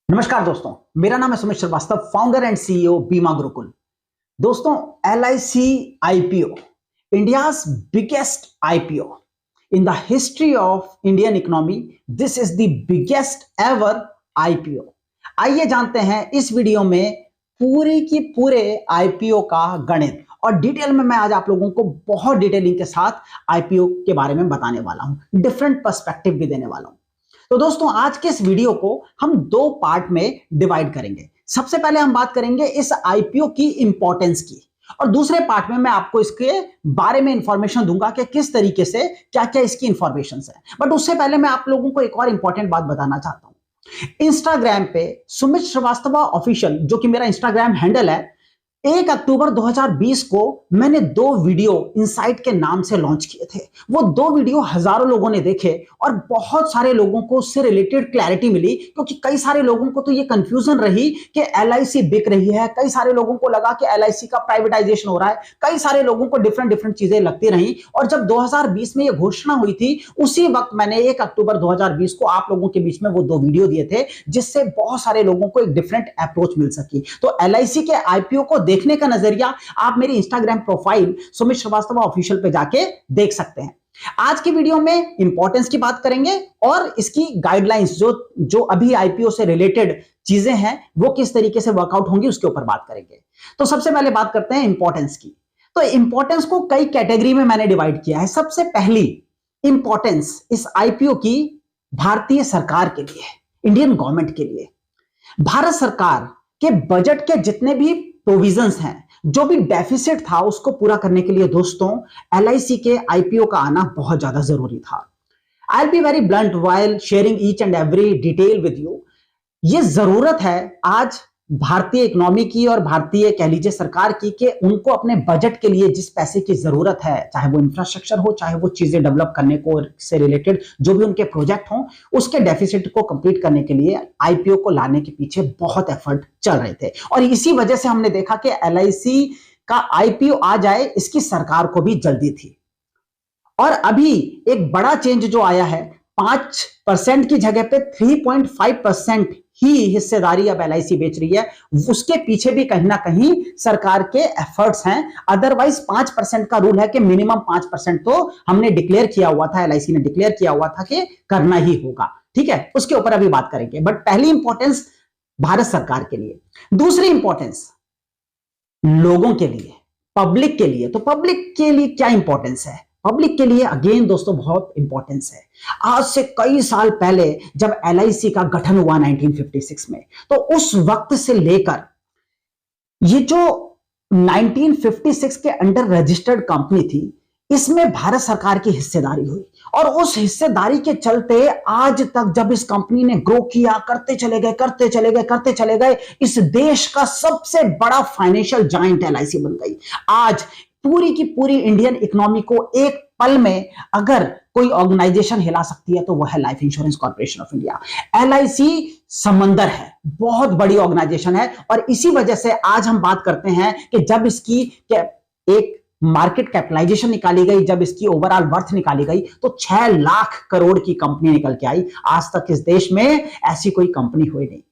नमस्कार दोस्तों, मेरा नाम है Sumit Srivastava, founder and CEO Bima Gurukul. दोस्तों, LIC IPO, India's biggest IPO in the history of Indian economy. This is the biggest ever IPO। आइए जानते हैं इस वीडियो में पूरे की पूरे IPO का गणित और डिटेल में मैं आज आप लोगों को बहुत डिटेलिंग के साथ IPO के बारे में बताने वाला हूं, डिफरेंट पर्सपेक्टिव भी देने वाला हूं। तो दोस्तों, आज के इस वीडियो को हम दो पार्ट में डिवाइड करेंगे। सबसे पहले हम बात करेंगे इस IPO की इंपॉर्टेंस की, और दूसरे पार्ट में मैं आपको इसके बारे में इंफॉर्मेशन दूंगा कि किस तरीके से क्या क्या इसकी इंफॉर्मेशन है। बट उससे पहले मैं आप लोगों को एक और इंपॉर्टेंट बात बताना चाहता हूं। इंस्टाग्राम पे सुमित श्रीवास्तव ऑफिशियल, जो कि मेरा इंस्टाग्राम हैंडल है, 1 अक्टूबर 2020 को मैंने 2 वीडियो इनसाइट के नाम से लॉन्च किए थे। वो 2 वीडियो हजारों लोगों ने देखे और बहुत सारे लोगों को उससे रिलेटेड क्लैरिटी मिली, क्योंकि कई सारे लोगों को तो ये कंफ्यूजन रही कि LIC बिक रही है, कई सारे लोगों को लगा कि LIC का प्राइवेटाइजेशन हो रहा है, कई सारे लोगों को डिफरेंट चीजें लगती रही। और जब 2020 में ये घोषणा हुई थी, उसी वक्त मैंने 1 अक्टूबर 2020 को आप लोगों के बीच में वो 2 वीडियो दिए थे, जिससे बहुत सारे लोगों को एक डिफरेंट अप्रोच मिल सकी। तो LIC के IPO को देखने का नजरिया आप मेरी Instagram profile Sumit Srivastava official पे जाके देख सकते हैं। आज की वीडियो में इंपॉर्टेंस की बात करेंगे और इसकी गाइडलाइंस जो अभी IPO से रिलेटेड चीजें हैं वो किस तरीके से वर्कआउट होंगी उसके ऊपर बात करेंगे। तो सबसे पहले बात करते हैं इंपॉर्टेंस की। तो इंपॉर्टेंस को कई कैटेगरी में मैंने डिवाइड किया है। सबसे पहली इंपॉर्टेंस इस IPO की भारतीय सरकार के लिए, इंडियन गवर्नमेंट के लिए। भारत सरकार के बजट के जितने भी प्रोविजंस हैं, जो भी डेफिसिट था, उसको पूरा करने के लिए दोस्तों LIC के IPO का आना बहुत ज्यादा जरूरी था। I will be very blunt while sharing each and every detail with you. ये जरूरत है आज भारतीय इकोनॉमी की और भारतीय कह लीजिए सरकार की, कि उनको अपने बजट के लिए जिस पैसे की जरूरत है, चाहे वो इंफ्रास्ट्रक्चर हो, चाहे वो चीजें डेवलप करने को से रिलेटेड जो भी उनके प्रोजेक्ट हों, उसके डेफिसिट को कंप्लीट करने के लिए IPO को लाने के पीछे बहुत एफर्ट चल रहे थे। और इसी वजह से हमने देखा कि LIC का IPO आ जाए, इसकी सरकार को भी जल्दी थी। और अभी एक बड़ा चेंज जो आया है, 5% की जगह पे 3.5% ही हिस्सेदारी अब LIC बेच रही है। उसके पीछे भी कहीं ना कहीं सरकार के एफर्ट्स हैं। अदरवाइज 5% का रूल है कि मिनिमम 5% तो हमने डिक्लेयर किया हुआ था, LIC ने डिक्लेयर किया हुआ था कि करना ही होगा। ठीक है, उसके ऊपर अभी बात करेंगे। बट पहली इंपॉर्टेंस भारत सरकार के लिए। दूसरी इंपॉर्टेंस लोगों के लिए, पब्लिक के लिए। तो पब्लिक के लिए क्या इंपॉर्टेंस है? पब्लिक के लिए अगेन दोस्तों बहुत इंपॉर्टेंस है। आज से कई साल पहले जब LIC का गठन हुआ 1956 में, तो उस वक्त से लेकर ये जो 1956 के अंडर रजिस्टर्ड कंपनी थी, इसमें भारत सरकार की हिस्सेदारी हुई। और उस हिस्सेदारी के चलते आज तक जब इस कंपनी ने ग्रो किया, करते चले गए, इस देश का सबसे बड़ा फाइनेंशियल जायंट LIC बन गई। आज पूरी की पूरी इंडियन इकोनॉमी को एक पल में अगर कोई ऑर्गेनाइजेशन हिला सकती है तो वह है life insurance corporation of India. LIC समंदर है, बहुत बड़ी ऑर्गेनाइजेशन है। और इसी वजह से आज हम बात करते हैं कि जब इसकी एक मार्केट कैपिटलाइजेशन निकाली गई, जब इसकी ओवरऑल वर्थ निकाली गई, तो 6 लाख करोड़ की कंपनी निकल के आई। आज तक इस देश में ऐसी कोई कंपनी हुई नहीं।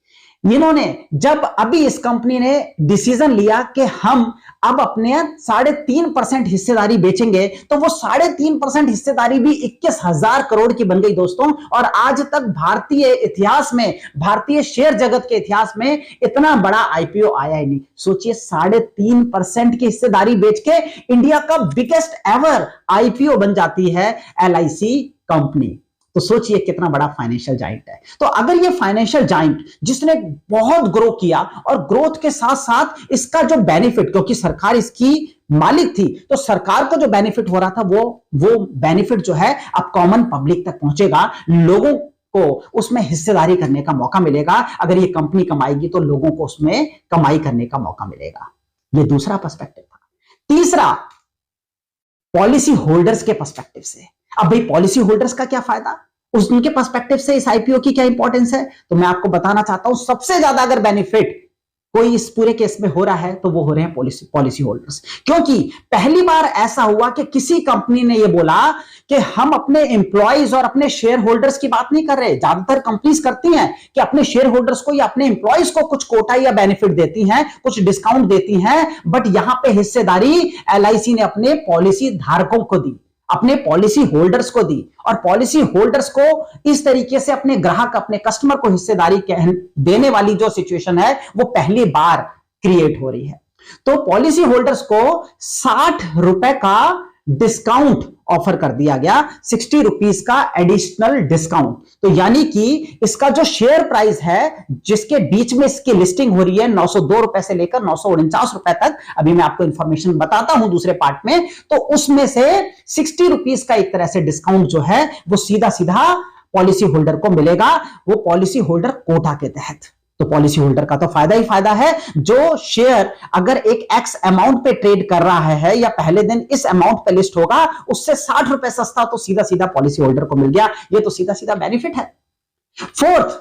इन्होंने जब अभी इस कंपनी ने डिसीजन लिया कि हम अब अपने 3.5% हिस्सेदारी बेचेंगे, तो वो 3.5% हिस्सेदारी भी 21,000 करोड़ की बन गई दोस्तों। और आज तक भारतीय इतिहास में, भारतीय शेयर जगत के इतिहास में इतना बड़ा IPO आया ही नहीं। सोचिए, 3.5% की हिस्सेदारी बेच के इंडिया का बिगेस्ट एवर IPO बन जाती है LIC कंपनी। तो सोचिए कितना बड़ा फाइनेंशियल जाइंट है। तो अगर ये फाइनेंशियल जाइंट जिसने बहुत ग्रो किया, और ग्रोथ के साथ साथ इसका जो बेनिफिट, क्योंकि सरकार इसकी मालिक थी, तो सरकार को जो बेनिफिट हो रहा था वो बेनिफिट जो है अब कॉमन पब्लिक तक पहुंचेगा। लोगों को उसमें हिस्सेदारी करने का मौका मिलेगा। अगर ये कंपनी कमाएगी तो लोगों को उसमें कमाई करने का मौका मिलेगा। ये दूसरा पर्सपेक्टिव था। तीसरा, पॉलिसी होल्डर्स के पर्सपेक्टिव से। अब भाई पॉलिसी होल्डर्स का क्या फायदा, उनके पर्सपेक्टिव से इस IPO की क्या इंपॉर्टेंस है, तो मैं आपको बताना चाहता हूं। सबसे ज्यादा अगर बेनिफिट कोई इस पूरे केस में हो रहा है तो वो हो रहे हैं पॉलिसी होल्डर्स। क्योंकि पहली बार ऐसा हुआ कि किसी कंपनी ने ये बोला कि हम अपने एम्प्लॉइज और अपने शेयर होल्डर्स की बात नहीं कर रहे। ज्यादातर कंपनीज करती हैं कि अपने शेयर होल्डर्स को या अपने एम्प्लॉइज को कुछ कोटा या बेनिफिट देती हैं, कुछ डिस्काउंट देती हैं, बट यहां पे हिस्सेदारी एलआईसी ने अपने पॉलिसी धारकों को दी, अपने पॉलिसी होल्डर्स को दी। और पॉलिसी होल्डर्स को इस तरीके से अपने ग्राहक, अपने कस्टमर को हिस्सेदारी देने वाली जो सिचुएशन है वो पहली बार क्रिएट हो रही है। तो पॉलिसी होल्डर्स को 60 रुपए का डिस्काउंट ऑफर कर दिया गया, 60 रुपीस का एडिशनल डिस्काउंट। तो यानी कि इसका जो शेयर प्राइस है जिसके बीच में इसकी लिस्टिंग हो रही है 902 रुपए से लेकर 949 रुपए तक, अभी मैं आपको इंफॉर्मेशन बताता हूं दूसरे पार्ट में, तो उसमें से 60 रुपीस का एक तरह से डिस्काउंट जो है वो सीधा सीधा पॉलिसी होल्डर को मिलेगा, वो पॉलिसी होल्डर कोटा के तहत। तो पॉलिसी होल्डर का तो फायदा ही फायदा है। जो शेयर अगर एक एक्स अमाउंट पे ट्रेड कर रहा है या पहले दिन इस अमाउंट पे लिस्ट होगा, उससे 60 रुपए सस्ता तो सीधा सीधा पॉलिसी होल्डर को मिल गया। ये तो सीधा सीधा बेनिफिट है। फोर्थ,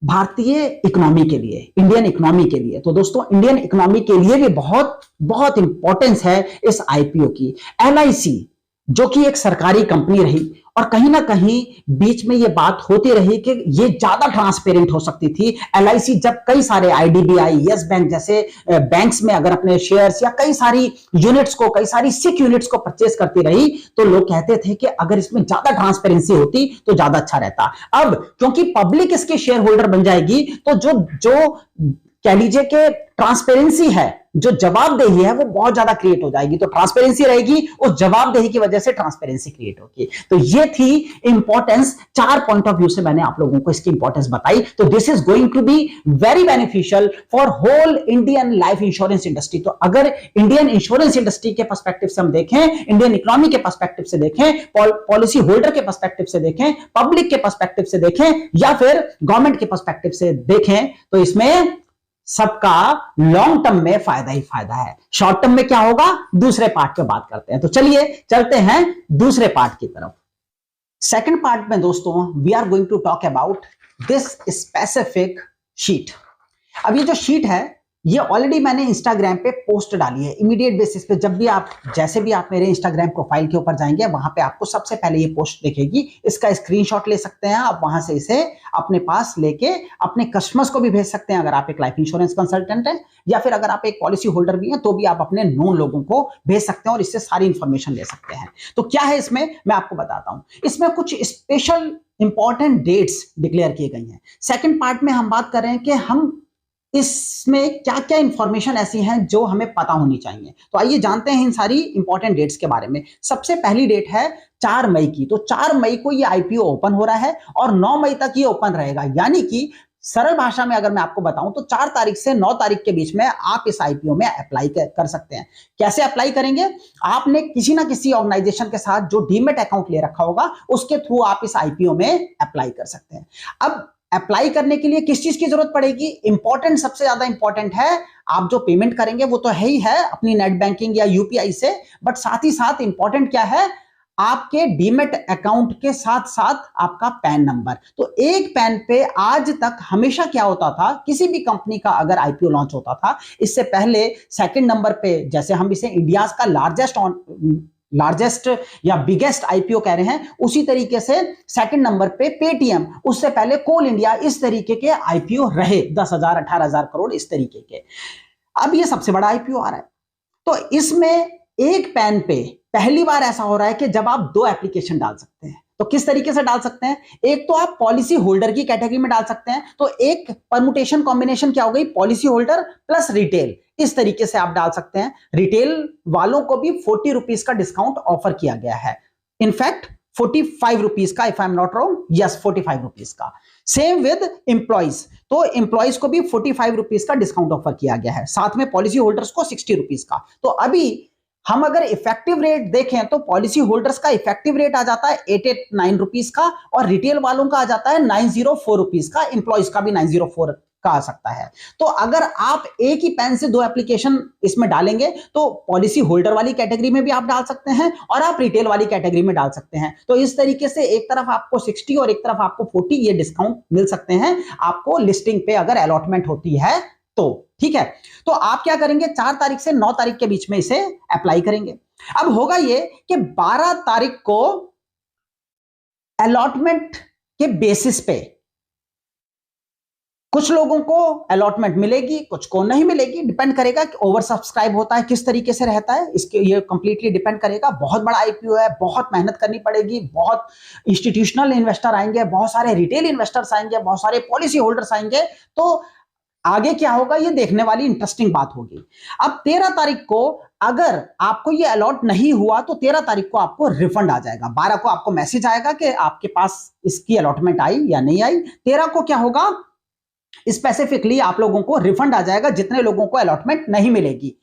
भारतीय इकोनॉमी के लिए, इंडियन इकोनॉमी के लिए, तो दोस्तों इंडियन इकोनॉमी के लिए भी बहुत बहुत इंपॉर्टेंस है इस आईपीओ की। एलआईसी जो कि एक सरकारी कंपनी रही और कहीं ना कहीं बीच में ये बात होती रही कि ये ज्यादा ट्रांसपेरेंट हो सकती थी। एलआईसी जब कई सारे आईडीबीआई, यस बैंक जैसे बैंक्स में अगर अपने शेयर्स या कई सारी यूनिट्स को, कई सारी सिक यूनिट्स को परचेज करती रही, तो लोग कहते थे कि अगर इसमें ज्यादा ट्रांसपेरेंसी होती तो ज्यादा अच्छा रहता। अब क्योंकि पब्लिक इसके शेयर होल्डर बन जाएगी, तो जो कह लीजिए कि ट्रांसपेरेंसी है, जो जवाबदेही है वो बहुत ज्यादा क्रिएट हो जाएगी। तो ट्रांसपेरेंसी रहेगी, उस जवाबदेही की वजह से ट्रांसपेरेंसी क्रिएट होगी। तो ये थी इंपॉर्टेंस, 4 पॉइंट ऑफ व्यू से मैंने आप लोगों को इसकी इंपॉर्टेंस बताई। तो this is going to be very beneficial for whole Indian life insurance industry. तो अगर इंडियन इंश्योरेंस इंडस्ट्री के पर्सपेक्टिव से हम देखें, इंडियन इकोनॉमी के पर्सपेक्टिव से देखें, पॉलिसी होल्डर के पर्सपेक्टिव से देखें, पब्लिक के पर्सपेक्टिव से देखें या फिर गवर्नमेंट के पर्सपेक्टिव से देखें, तो इसमें सबका लॉन्ग टर्म में फायदा ही फायदा है। शॉर्ट टर्म में क्या होगा, दूसरे पार्ट पे बात करते हैं। तो चलिए चलते हैं दूसरे पार्ट की तरफ। सेकंड पार्ट में दोस्तों we are going to talk about this specific sheet. अब ये जो शीट है ये ऑलरेडी मैंने इंस्टाग्राम पे पोस्ट डाली है। इमीडिएट बेसिस पे जब भी आप, जैसे भी आप मेरे इंस्टाग्राम प्रोफाइल के ऊपर जाएंगे, वहां पे आपको सबसे पहले ये पोस्ट दिखेगी। इसका स्क्रीनशॉट ले सकते हैं आप, वहां से इसे अपने पास लेके अपने कस्टमर्स को भी भेज सकते हैं अगर आप एक लाइफ इंश्योरेंस कंसल्टेंट हैं, या फिर अगर आप एक पॉलिसी होल्डर भी हैं तो भी आप अपने नोन लोगों को भेज सकते हैं और इससे सारी इंफॉर्मेशन ले सकते हैं। तो क्या है इसमें, मैं आपको बताता हूं। इसमें कुछ स्पेशल इंपॉर्टेंट डेट्स डिक्लेयर की गई हैं। सेकेंड पार्ट में हम बात कर रहे हैं कि हम इसमें क्या क्या इंफॉर्मेशन ऐसी हैं जो हमें पता होनी चाहिए। तो आइए जानते हैं इन सारी इंपॉर्टेंट डेट्स के बारे में। सबसे पहली डेट है 4 मई की। तो 4 मई को ये आईपीओ ओपन हो रहा है और 9 मई तक ये ओपन रहेगा। यानी कि सरल भाषा में अगर मैं आपको बताऊं तो 4 तारीख से 9 तारीख के बीच में आप इस आईपीओ में अप्लाई कर सकते हैं। कैसे अप्लाई करेंगे, आपने किसी ना किसी ऑर्गेनाइजेशन के साथ जो डीमेट अकाउंट ले रखा होगा उसके थ्रू आप इस आईपीओ में अप्लाई कर सकते हैं। अब अप्लाई करने के लिए किस चीज की जरूरत पड़ेगी, इंपॉर्टेंट, सबसे ज्यादा इंपॉर्टेंट है आप जो पेमेंट करेंगे वो तो है ही है अपनी नेट बैंकिंग या यूपीआई से, बट साथ ही साथ इंपॉर्टेंट क्या है, आपके डीमेट अकाउंट के साथ साथ आपका पैन नंबर। तो एक पैन पे आज तक हमेशा क्या होता था, किसी भी कंपनी का अगर आईपीओ लॉन्च होता था, इससे पहले सेकंड नंबर पे, जैसे हम इसे इंडिया का लार्जेस्ट या बिगेस्ट आईपीओ कह रहे हैं, उसी तरीके से सेकंड नंबर पे पेटीएम, उससे पहले कोल इंडिया, इस तरीके के आईपीओ रहे 10,000 18,000 करोड़ इस तरीके के। अब ये सबसे बड़ा आईपीओ आ रहा है। तो इसमें एक पैन पे पहली बार ऐसा हो रहा है कि जब आप 2 एप्लीकेशन डाल सकते हैं। तो किस तरीके से डाल सकते हैं, एक तो आप पॉलिसी होल्डर की कैटेगरी में डाल सकते हैं, तो एक परमुटेशन कॉम्बिनेशन क्या हो गई, पॉलिसी होल्डर प्लस रिटेल, इस तरीके से आप डाल सकते हैं। रिटेल वालों को भी 40 रुपीज का डिस्काउंट ऑफर किया गया है। इनफैक्ट 45 रुपीज का, if I am not wrong, yes 45 rupees का। सेम विद एम्प्लॉइज, तो एम्प्लॉइज को भी 45 रुपीज का डिस्काउंट ऑफर किया गया है, साथ में पॉलिसी होल्डर्स को 60 रुपीज का। तो अभी हम अगर इफेक्टिव रेट देखें तो पॉलिसी होल्डर्स का इफेक्टिव रेट आ जाता है 889 रुपीज का और रिटेल वालों का आ जाता है 904 रुपीज का, एम्प्लॉइज का भी 904 का आ सकता है। तो अगर आप एक ही पैन से 2 एप्लीकेशन इसमें डालेंगे तो पॉलिसी होल्डर वाली कैटेगरी में भी आप डाल सकते हैं और आप रिटेल वाली कैटेगरी में डाल सकते हैं। तो इस तरीके से एक तरफ आपको 60 और एक तरफ आपको 40 ये डिस्काउंट मिल सकते हैं आपको लिस्टिंग पे अगर अलॉटमेंट होती है तो। ठीक है, तो आप क्या करेंगे, 4 तारीख से 9 तारीख के बीच में इसे अप्लाई करेंगे। अब होगा ये कि 12 तारीख को अलॉटमेंट के बेसिस पे कुछ लोगों को अलॉटमेंट मिलेगी, कुछ को नहीं मिलेगी, डिपेंड करेगा कि ओवर सब्सक्राइब होता है किस तरीके से रहता है, इसके ये कंप्लीटली डिपेंड करेगा। बहुत बड़ा आईपीओ है, बहुत मेहनत करनी पड़ेगी, बहुत इंस्टीट्यूशनल इन्वेस्टर आएंगे, बहुत सारे रिटेल इन्वेस्टर्स आएंगे, बहुत सारे पॉलिसी होल्डर्स आएंगे, तो आगे क्या होगा ये देखने वाली इंटरेस्टिंग बात होगी। अब 13 तारीख को अगर आपको ये अलॉट नहीं हुआ तो 13 तारीख को आपको रिफंड आ जाएगा, 12 को आपको मैसेज आएगा कि आपके पास इसकी अलॉटमेंट आई या नहीं आई, 13 को क्या होगा, स्पेसिफिकली आप लोगों को रिफंड आ जाएगा जितने लोगों को अलॉटमेंट नहीं मिलेगी।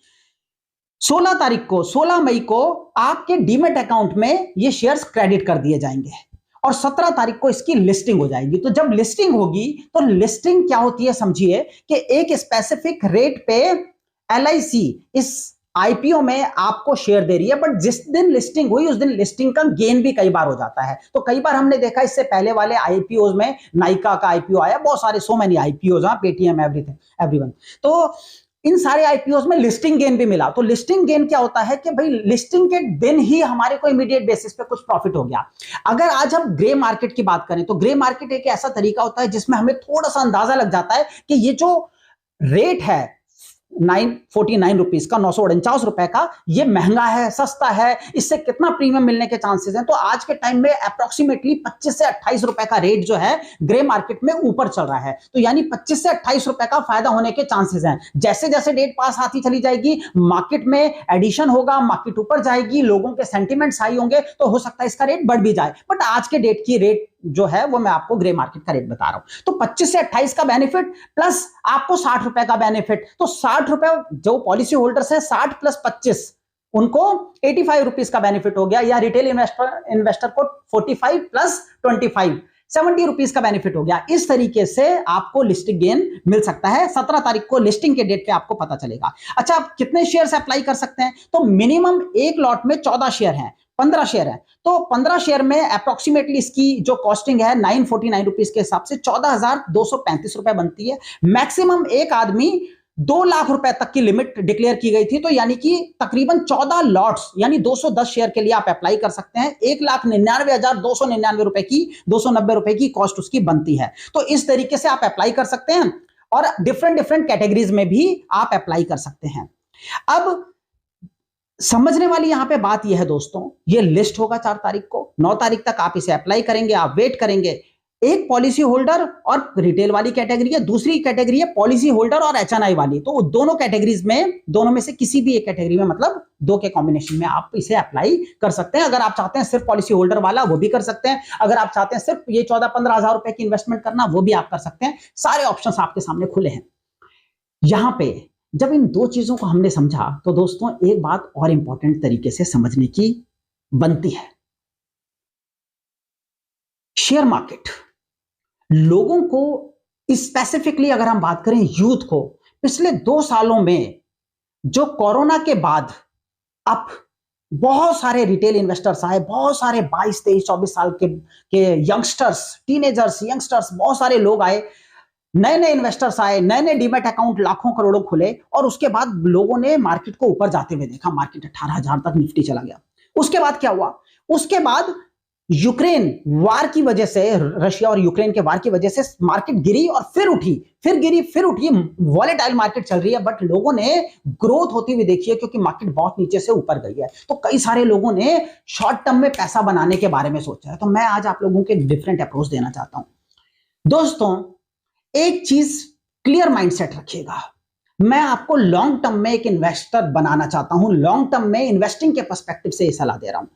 16 तारीख को, 16 मई को आपके डीमेट अकाउंट में ये शेयर्स क्रेडिट कर दिए जाएंगे और 17 तारीख को इसकी लिस्टिंग हो जाएगी। तो जब लिस्टिंग होगी तो लिस्टिंग क्या होती है समझिए कि एक स्पेसिफिक रेट पे एलआईसी इस आईपीओ में आपको शेयर दे रही है, बट जिस दिन लिस्टिंग हुई उस दिन लिस्टिंग का गेन भी कई बार हो जाता है। तो कई बार हमने देखा इससे पहले वाले आईपीओ में, नाइका का आईपीओ आया, बहुत सारे, so many IPO, Paytm, everything, everyone, तो इन सारे आईपीओ में लिस्टिंग गेन भी मिला। तो लिस्टिंग गेन क्या होता है कि भाई लिस्टिंग के दिन ही हमारे को इमीडिएट बेसिस पे कुछ प्रॉफिट हो गया। अगर आज हम ग्रे मार्केट की बात करें तो ग्रे मार्केट एक ऐसा तरीका होता है जिसमें हमें थोड़ा सा अंदाजा लग जाता है कि ये जो रेट है 949 रुपीज का, 949 रुपए का, ये महंगा है, सस्ता है, इससे कितना प्रीमियम मिलने के चांसेस हैं। तो आज के टाइम में अप्रोक्सीमेटली 25 से 28 रुपए का रेट जो है ग्रे मार्केट में ऊपर चल रहा है। तो यानी 25 से 28 रुपए का फायदा होने के चांसेस हैं। जैसे जैसे डेट पास आती चली जाएगी, मार्केट में एडिशन होगा, मार्केट ऊपर जाएगी, लोगों के सेंटिमेंट्स हाई होंगे, तो हो सकता है इसका रेट बढ़ भी जाए। बट आज के डेट की रेट जो है वो मैं आपको ग्रे मार्केट का रेट बता रहा हूं। तो 25 से 28 का बेनिफिट प्लस आपको 60 रुपए का बेनिफिट, तो 60 रुपए जो पॉलिसी होल्डर्स है, 60 प्लस 25, उनको 85 रुपीज का बेनिफिट हो गया, या रिटेल इन्वेस्टर को 45 प्लस 25 70 रुपीज का बेनिफिट हो गया। इस तरीके से आपको लिस्टिंग गेन मिल सकता है। 17 तारीख को लिस्टिंग के डेट पे आपको पता चलेगा। अच्छा, आप कितने शेयर अप्लाई कर सकते हैं? तो मिनिमम एक लॉट में 14 शेयर हैं, 15 शेयर है, तो 15 शेयर में अप्रोक्सीमेटली इसकी जो कॉस्टिंग है 949 रुपीज के हिसाब से 14,235 रुपए बनती है। मैक्सिमम एक आदमी 2 लाख रुपए तक की लिमिट डिक्लेयर की गई थी, तो यानी कि तकरीबन 14 लॉट्स यानी 210 शेयर के लिए आप अप्लाई कर सकते हैं। 1,99,299 रुपए की, 290 रुपए की कॉस्ट उसकी बनती है। तो इस तरीके से आप अप्लाई कर सकते हैं और डिफरेंट कैटेगरीज में भी आप अप्लाई कर सकते हैं। अब समझने वाली यहां पे बात यह है दोस्तों, ये लिस्ट होगा 4 तारीख को, 9 तारीख तक आप इसे अप्लाई करेंगे, आप वेट करेंगे। एक पॉलिसी होल्डर और रिटेल वाली कैटेगरी है, दूसरी कैटेगरी है पॉलिसी होल्डर और एचएनआई वाली। तो दोनों कैटेगरीज में, दोनों में से किसी भी एक कैटेगरी में, मतलब 2 के कॉम्बिनेशन में आप इसे अप्लाई कर सकते हैं। अगर आप चाहते हैं सिर्फ पॉलिसी होल्डर वाला, वो भी कर सकते हैं। अगर आप चाहते हैं सिर्फ ये 14-15 हजार रुपए की इन्वेस्टमेंट करना, वो भी आप कर सकते हैं। सारे ऑप्शंस आपके सामने खुले हैं। यहां पे जब इन 2 चीजों को हमने समझा तो दोस्तों एक बात और इंपॉर्टेंट तरीके से समझने की बनती है। शेयर मार्केट लोगों को, स्पेसिफिकली अगर हम बात करें यूथ को, पिछले 2 सालों में जो कोरोना के बाद अब बहुत सारे रिटेल इन्वेस्टर्स आए, बहुत सारे 22, 23, 24 साल के यंगस्टर्स, टीनेजर्स, यंगस्टर्स, बहुत सारे लोग आए, नए नए इन्वेस्टर्स आए, नए नए डीमैट अकाउंट लाखों करोड़ों खुले, और उसके बाद लोगों ने मार्केट को ऊपर जाते हुए देखा। मार्केट 18,000 तक निफ्टी चला गया। उसके बाद क्या हुआ? उसके बाद यूक्रेन वार की वजह से, रशिया और यूक्रेन के वार की वजह से मार्केट गिरी और फिर उठी, फिर गिरी, फिर उठी। वॉलेटाइल मार्केट चल रही है, बट लोगों ने ग्रोथ होती हुई देखी है क्योंकि मार्केट बहुत नीचे से ऊपर गई है। तो कई सारे लोगों ने शॉर्ट टर्म में पैसा बनाने के बारे में सोचा है। तो मैं आज आप लोगों को एक डिफरेंट अप्रोच देना चाहता हूं। दोस्तों एक चीज क्लियर माइंडसेट रखिएगा, मैं आपको लॉन्ग टर्म में एक इन्वेस्टर बनाना चाहता हूं। लॉन्ग टर्म में इन्वेस्टिंग के पर्सपेक्टिव से ये सलाह दे रहा हूं।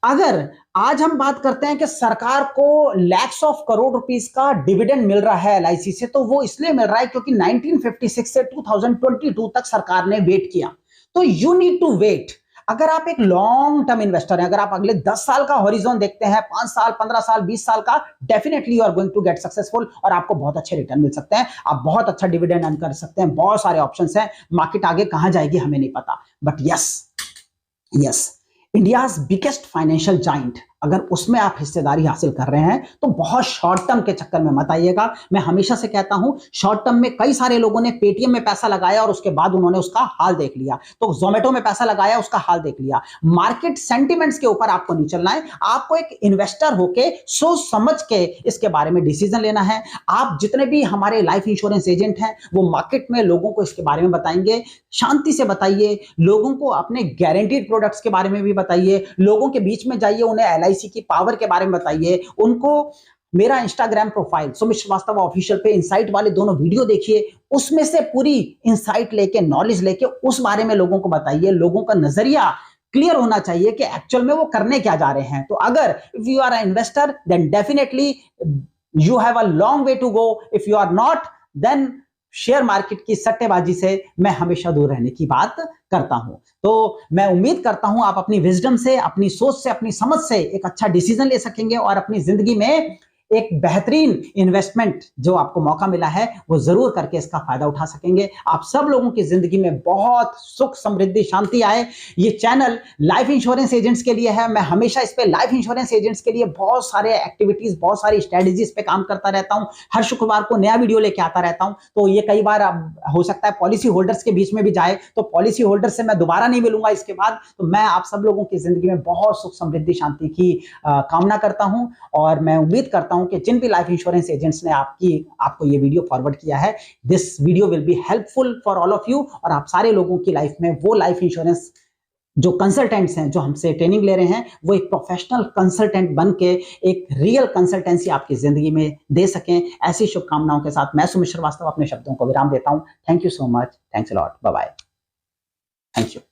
अगर आज हम बात करते हैं कि सरकार को लैक्स ऑफ करोड़ रुपीस का डिविडेंड मिल रहा है एलआईसी से, तो वो इसलिए मिल रहा है क्योंकि 1956 से 2022 तक सरकार ने वेट किया। तो यू नीड टू वेट। अगर आप एक लॉन्ग टर्म इन्वेस्टर हैं, अगर आप अगले 10 साल का हॉरिजॉन देखते हैं, 5 साल, 15 साल, 20 साल का, definitely you are going to get successful और आपको बहुत अच्छे रिटर्न मिल सकते हैं। आप बहुत अच्छा डिविडेंड अर्न कर सकते हैं। बहुत सारे ऑप्शंस हैं। मार्केट आगे कहां जाएगी हमें नहीं पता, but yes, India's biggest financial giant अगर उसमें आप हिस्सेदारी हासिल कर रहे हैं तो बहुत शॉर्ट टर्म के चक्कर में मत आइएगा। मैं हमेशा से कहता हूं, शॉर्ट टर्म में कई सारे लोगों ने पेटीएम में पैसा लगाया और उसके बाद उन्होंने उसका हाल देख लिया, तो जोमेटो में पैसा लगाया, उसका हाल देख लिया। मार्केट सेंटिमेंट्स के ऊपर आपको नहीं चलना है, आपको एक इन्वेस्टर होके सोच समझ के इसके बारे में डिसीजन लेना है। आप जितने भी हमारे लाइफ इंश्योरेंस एजेंट हैं वो मार्केट में लोगों को इसके बारे में बताएंगे, शांति से बताइए, लोगों को अपने गारंटीड प्रोडक्ट्स के बारे में भी बताइए, लोगों के बीच में जाइए, उन्हें एलआईसी की पावर के बारे में बताइए, उनको मेरा Instagram profile Sumit Srivastava official पे इनसाइट वाले दोनों वीडियो देखिए, उसमें से पूरी इनसाइट लेके, नॉलेज लेके उस बारे में लोगों को बताइए। लोगों का नजरिया क्लियर होना चाहिए कि एक्चुअल में वो करने क्या जा रहे हैं। तो अगर if you are a investor then definitely you have a long way to go, if you are not then share market की सट्टेबाजी से मैं हमेशा दूर रहने की बात करता हूं। तो मैं उम्मीद करता हूं आप अपनी विजडम से, अपनी सोच से, अपनी समझ से एक अच्छा डिसीजन ले सकेंगे और अपनी जिंदगी में एक बेहतरीन इन्वेस्टमेंट जो आपको मौका मिला है वो जरूर करके इसका फायदा उठा सकेंगे। आप सब लोगों की जिंदगी में बहुत सुख, समृद्धि, शांति आए। ये चैनल लाइफ इंश्योरेंस एजेंट्स के लिए है। मैं हमेशा इस पे लाइफ इंश्योरेंस एजेंट्स के लिए बहुत सारे एक्टिविटीज, बहुत सारी स्ट्रेटेजीज पे काम करता रहता हूं। हर शुक्रवार को नया वीडियो लेके आता रहता हूं। तो ये कई बार हो सकता है पॉलिसी होल्डर्स के बीच में भी जाए, तो पॉलिसी होल्डर से मैं दोबारा नहीं मिलूंगा इसके बाद। तो मैं आप सब लोगों की जिंदगी में बहुत सुख, समृद्धि, शांति की कामना करता हूं और मैं उम्मीद करता हूं कि जिन भी लाइफ इंश्योरेंस एजेंट्स ने आपको ये वीडियो फॉरवर्ड किया है, this video will be helpful for all of you. और आप सारे लोगों की लाइफ में वो लाइफ इंश्योरेंस जो कंसल्टेंट्स हैं, जो हमसे ट्रेनिंग ले रहे हैं, वो एक प्रोफेशनल कंसल्टेंट बन के एक रियल कंसल्टेंसी आपकी जिंदगी में दे सकें। ऐसी शुभकामनाओं के साथ मैं सुमित श्रीवास्तव अपने शब्दों को विराम देता हूं। Thank you so much, thanks a lot, bye bye, thank you.